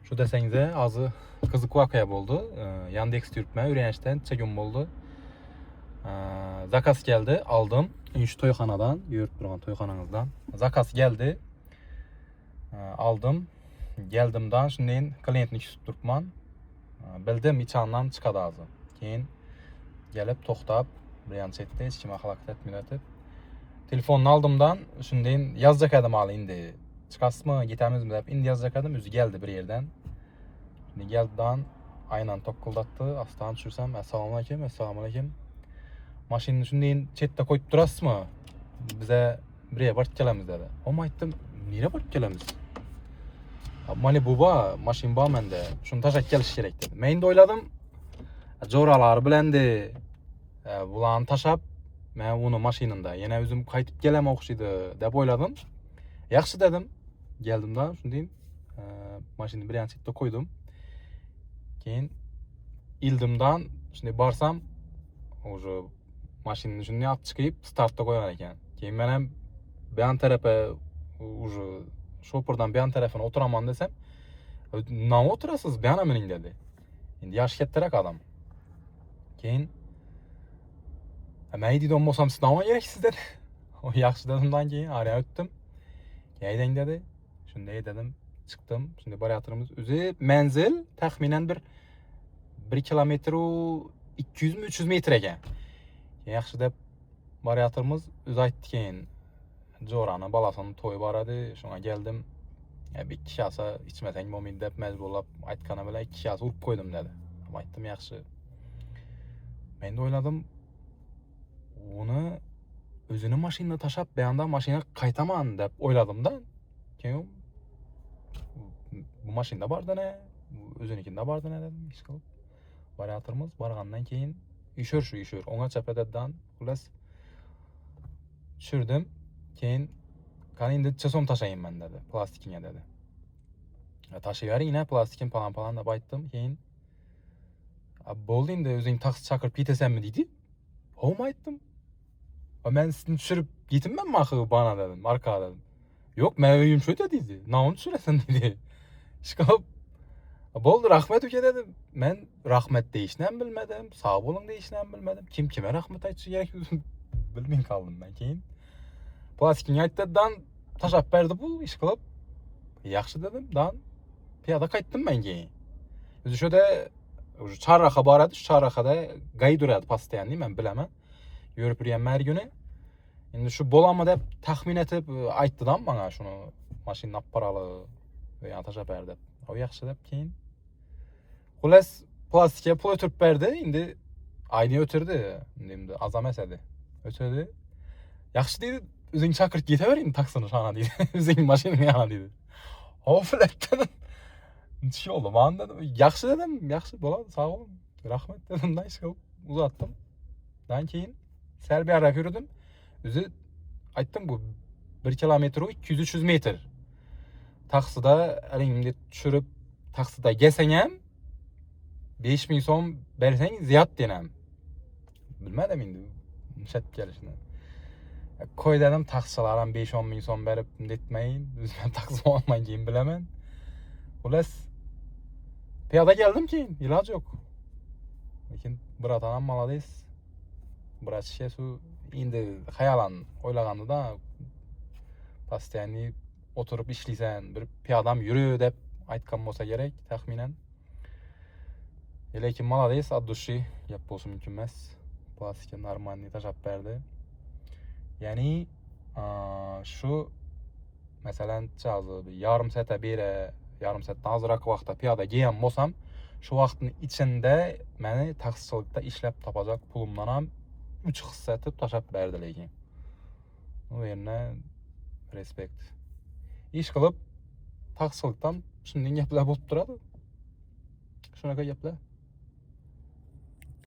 Şu desenize azı kızık vakaya boldu. Yandex Türkmen öğrenişten çekim boldu. Zakas geldi, aldım. Şu toyxanadan, yürüp durgan toyxananızdan. Zakas geldi. Aldım. Geldimdan şundayin klientni küsüp turupman. Bildim içandan çıkadı azı. Keyin gelip toxtap, bir yan chetde hiç kime halakit etmeyetip. Telefonunu aldımdan şundayin yazacak adam alı indi. Çıkasız mı, gitemiz mi dep indi yazacak adam özü geldi bir yerden. Şimdi geldiğinden aynen tokkuldattı. Aslan düşürsem assalamu aleykum, assalamu aleykum. Maşinini şundayin chetde koyup durasız mı? Bize bireye barıp kelemiz dedi. Ama aytdım, nere barıp kelemiz? Mali buba, maşin ba mende. Şunu taşak geliş gerek dedi. Men de oyladım. Joralar bilendi. Bulan taşap, men onu maşininde yine özüm kaytıp gelem okşuydu dep oyladım. Yaxşı dedim. Geldim da şundayin maşinini bir yan chetde koydum. Keyin ildimdan şimdi barsam уже maşinini şunu at çıkıp startta koyan eken. Keyin men hem bir tarafa уже şopurdan bir tarafına oturaman desem "Na oturasız? Ben menin" dedi. Endi yaş kettirek adam. Keyin "Meydi don bolsam sınava gereksiz" dedi. O yaxşı dedimden keyin araya öttüm. "Yeyden" dedi. Şunday dedim. Çıktım. Şimdi baryatırımız özü menzil tahminen bir kilometre 200 mü 300 metre eken. Yaxşı dep baryatırımız özü aytdı keyin. Jorana balasının toyu barady. Şuna geldim. Bir kişi asa içmesen momin dep mecburlap aytkana bile 2 kişi asa urup koydum dedi. Ama aytdım yaxşı. Men de oyladım. Onu özünü maşinine taşap beyanda maşina kaytaman dep oyladım da. Keyin bu maşinda bardı ne? Özünükinde bardı ne dedim. İş kılıp. Baryatırımız bargandan keyin işör. Ona çepededen ulas düşürdüm. Keyin kan indi çesom taşayım ben dedi. Plastikine dedi. Taşıyarı yine plastikin falan da bayttım. Keyin boldu indi özün taksi çakırıp gitesem mi dedi. Homa aytdım. Ben sizin düşürüp gitinmem mi ahı bana dedim. Arka dedim. Yok men öyüm şöyle dedi. Na onu düşüresen dedi. Şıkıp boldu rahmet öke dedim. Men rahmet deyişinen bilmedim. Sağ bolun deyişinen bilmedim. Kim kime rahmet aytışı gerek bilmeyin kaldım ben keyin. Plastikin ayttıdan taşap berdi bu iş kılıp. Yaxşı dedim. Dan piyada kayttım ben keyin. Özü şöyle çarraxa baradı. Şu çarraxada gayı duradı pastayan değil men bilemen. Yürüp yürüyen her günü. Şimdi şu bolanma dep tahmin etip ayttıdan bana şunu maşinin apparalı veya taşap berdi. O yaxşı dep keyin. Kulas plastike pul ötürüp berdi. Indi aynı ötürdü. Şimdi azam esedi. Ötürdü. Yaxşı dedi. Özün çakırt giteverin taksını şana dedi. Özün maşinin yana dedi. O fletten şey oldu. Ben dedim. Yaxşı dedim. Yaxşı bolan sağ olun. Rahmet dedim. Da iş uzattım. Dan keyin sel bir ara yürüdüm. Özü aytdım bu 1 kilometre 200-300 metre. Taksıda elimde düşürüp taksıda gelsenem 5000 so'm berseng ziyat denem. Bilmedim indi. Şet gelişini. Koy dedim taksılaram 5-10 ming so'm berip netmeyin. Özüm taksi olmayın keyin bilemen. Ulas piyada geldim keyin. İlaç yok. Lekin bir atanam malades. Biraz şey su indi hayalan oylagandı da pastayani oturup işlisen bir piyadam yürü dep aytkan bolsa gerek tahminen. Lekin malades ad duşi yap bolsa mümkün emas. Plastikin armanni taşap berdi. Yani şu mesela çazı bir yarım saate beri yarım saatten azırak vaqtda piyada gelgen bolsam şu vaqtın içinde meni taksiçilikda işlep tapacak pulumdan ham 3 hissa etip taşap berdi lekin. O yerine respekt. İş kılıp taksiçilikdan şundan gaplar bolup turadi. Şunaqa gaplar.